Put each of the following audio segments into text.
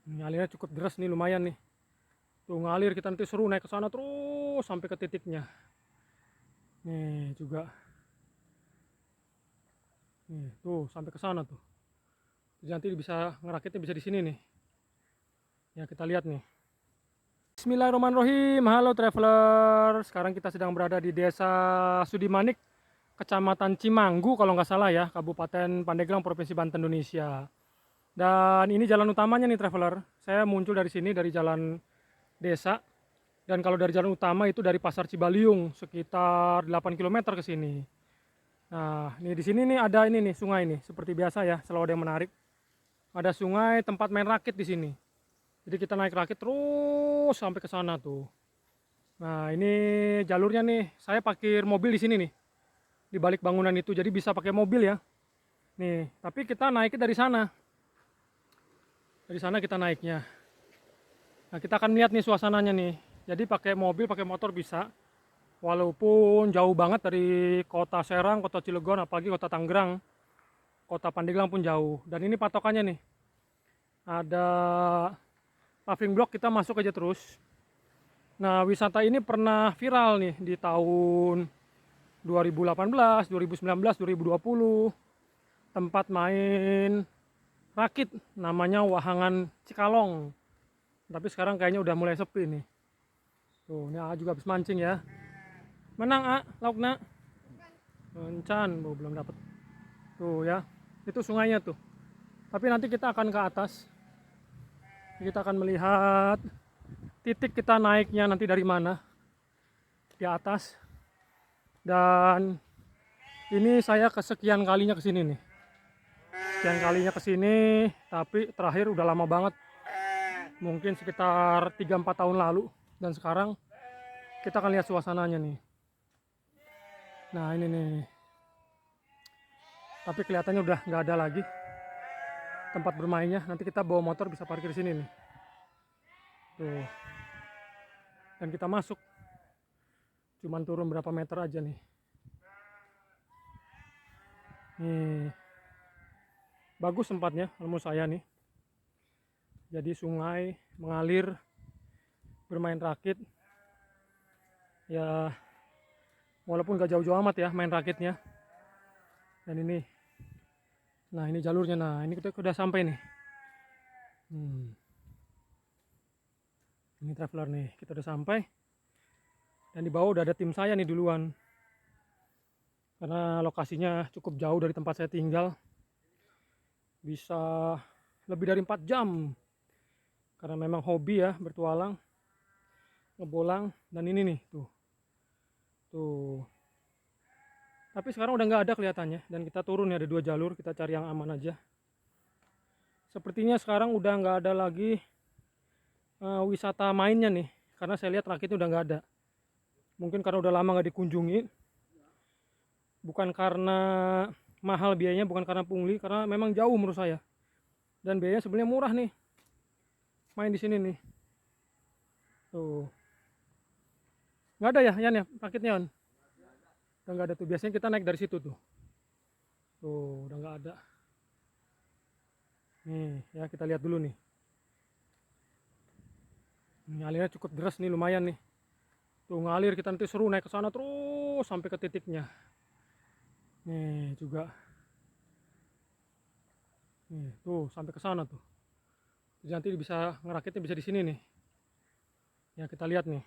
Ini alirnya cukup deras nih, lumayan nih. Tuh ngalir, kita nanti seru naik ke sana terus sampai ke titiknya. Nih juga. Nih, tuh sampai ke sana tuh. Jadi nanti bisa ngerakitnya bisa di sini nih. Ya kita lihat nih. Bismillahirrahmanirrahim. Halo traveler. Sekarang kita sedang berada di Desa Sudimanik, Kecamatan Cimanggu kalau nggak salah ya, Kabupaten Pandeglang, Provinsi Banten, Indonesia. Dan ini jalan utamanya nih traveler. Saya muncul dari sini dari jalan desa. Dan kalau dari jalan utama itu dari Pasar Cibaliung sekitar 8 kilometer ke sini. Nah, ini di sini nih ada ini nih sungai nih, seperti biasa ya, selalu ada yang menarik. Ada sungai tempat main rakit di sini. Jadi kita naik rakit terus sampai ke sana tuh. Nah, ini jalurnya nih. Saya parkir mobil di sini nih, di balik bangunan itu. Jadi bisa pakai mobil ya. Nih, tapi kita naiknya dari sana. Dari sana kita naiknya. Nah, kita akan lihat nih suasananya nih. Jadi pakai mobil, pakai motor bisa. Walaupun jauh banget dari kota Serang, kota Cilegon, apalagi kota Tangerang, kota Pandeglang pun jauh. Dan ini patokannya nih. Ada paving block, kita masuk aja terus. Nah, wisata ini pernah viral nih di tahun 2018, 2019, 2020. Tempat main rakit namanya Wahangan Cikalong. Tapi sekarang kayaknya udah mulai sepi nih. Tuh, ini A juga habis mancing ya. Menang A, laukna. Encan, belum dapat. Tuh ya, itu sungainya tuh. Tapi nanti kita akan ke atas. Kita akan melihat titik kita naiknya nanti dari mana. Di atas. Dan ini saya kesekian kalinya kesini nih. Sekian kalinya kesini, tapi terakhir udah lama banget. Mungkin sekitar 3-4 tahun lalu. Dan sekarang kita akan lihat suasananya nih. Nah ini nih. Tapi kelihatannya udah nggak ada lagi tempat bermainnya. Nanti kita bawa motor bisa parkir di sini nih. Tuh. Dan kita masuk. Cuman turun berapa meter aja nih. Nih. Bagus tempatnya, ilmu saya nih. Jadi sungai mengalir, bermain rakit. Ya, walaupun gak jauh-jauh amat ya main rakitnya. Dan ini, nah ini jalurnya, nah ini kita udah sampai nih. Ini traveler nih, kita udah sampai. Dan di bawah udah ada tim saya nih duluan. Karena lokasinya cukup jauh dari tempat saya tinggal. Bisa lebih dari 4 jam. Karena memang hobi ya bertualang, ngebolang. Dan ini nih, tuh. Tuh. Tapi sekarang udah nggak ada kelihatannya. Dan kita turun ya, ada 2 jalur, kita cari yang aman aja. Sepertinya sekarang udah nggak ada lagi wisata mainnya nih. Karena saya lihat rakitnya udah nggak ada. Mungkin karena udah lama nggak dikunjungi. Bukan karena mahal biayanya, bukan karena pungli, karena memang jauh menurut saya. Dan biayanya sebenarnya murah nih. Main di sini nih. Tuh. Nggak ada ya, Yan ya, rakitnya Yan. Udah nggak ada tuh. Biasanya kita naik dari situ tuh. Tuh, udah nggak ada. Nih, ya kita lihat dulu nih. Ini alirnya cukup deras nih, lumayan nih. Tuh ngalir, kita nanti seru naik ke sana terus sampai ke titiknya. Nih juga. Nih, tuh sampai ke sana tuh. Jadi nanti bisa ngerakitnya bisa di sini nih. Ya kita lihat nih.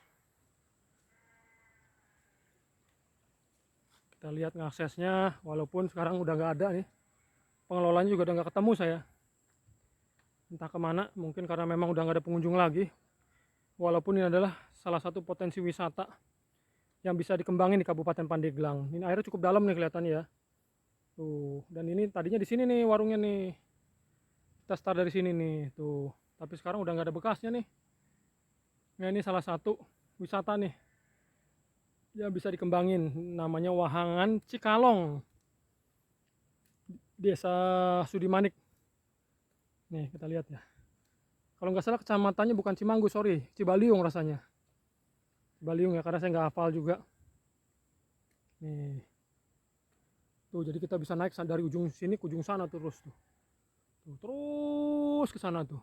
Kita lihat ngaksesnya, walaupun sekarang udah nggak ada nih. Pengelolanya juga udah nggak ketemu saya. Entah kemana, mungkin karena memang udah nggak ada pengunjung lagi. Walaupun ini adalah salah satu potensi wisata yang bisa dikembangin di Kabupaten Pandeglang. Ini airnya cukup dalam nih kelihatannya ya. Tuh, dan ini tadinya di sini nih warungnya nih. Kita start dari sini nih, tuh. Tapi sekarang udah nggak ada bekasnya nih. Nah, ini salah satu wisata nih yang bisa dikembangin. Namanya Wahangan Cikalong, Desa Sudimanik. Nih kita lihat ya. Kalau nggak salah kecamatannya bukan Cimanggu, sorry, Cibaliung rasanya. Cibaliung ya, karena saya nggak hafal juga. Nih. Tuh, jadi kita bisa naik dari ujung sini ke ujung sana terus tuh. Tuh terus ke sana tuh.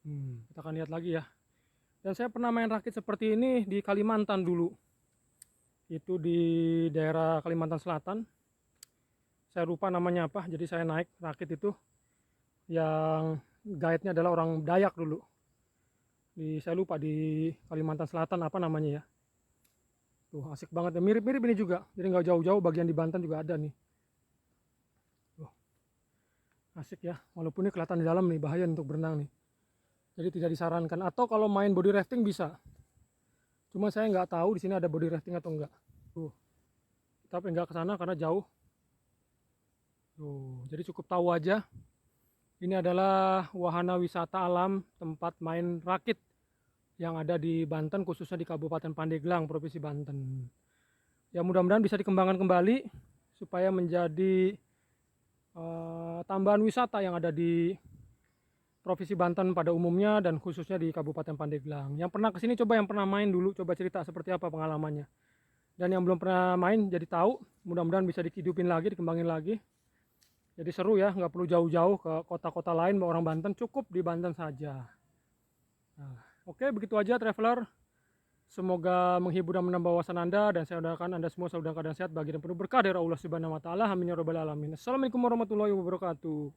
Kita akan lihat lagi ya. Dan saya pernah main rakit seperti ini di Kalimantan dulu. Itu di daerah Kalimantan Selatan. Saya lupa namanya apa. Jadi saya naik rakit itu yang guide-nya adalah orang Dayak dulu. Saya lupa di Kalimantan Selatan apa namanya ya. Tuh asik banget ya. Mirip-mirip ini juga. Jadi nggak jauh-jauh, bagian di Banten juga ada nih. Tuh, asik ya. Walaupun ini kelihatan di dalam nih, bahaya untuk berenang nih. Jadi tidak disarankan. Atau kalau main body rafting bisa. Cuma saya nggak tahu di sini ada body rafting atau enggak. Tuh, tapi nggak ke sana karena jauh. Tuh, jadi cukup tahu aja. Ini adalah wahana wisata alam tempat main rakit yang ada di Banten, khususnya di Kabupaten Pandeglang, Provinsi Banten. Ya mudah-mudahan bisa dikembangkan kembali supaya menjadi tambahan wisata yang ada di Provinsi Banten pada umumnya dan khususnya di Kabupaten Pandeglang. Yang pernah kesini coba, yang pernah main dulu coba cerita seperti apa pengalamannya. Dan yang belum pernah main jadi tahu, mudah-mudahan bisa dihidupin lagi, dikembangin lagi. Jadi seru ya, nggak perlu jauh-jauh ke kota-kota lain orang Banten, cukup di Banten saja. Nah, oke, begitu aja traveler. Semoga menghibur dan menambah wawasan Anda, dan saya doakan Anda semua selalu dalam keadaan sehat, bahagia dan penuh berkah dari Allah Subhanahu wa taala. Amin ya rabbal alamin. Assalamualaikum warahmatullahi wabarakatuh.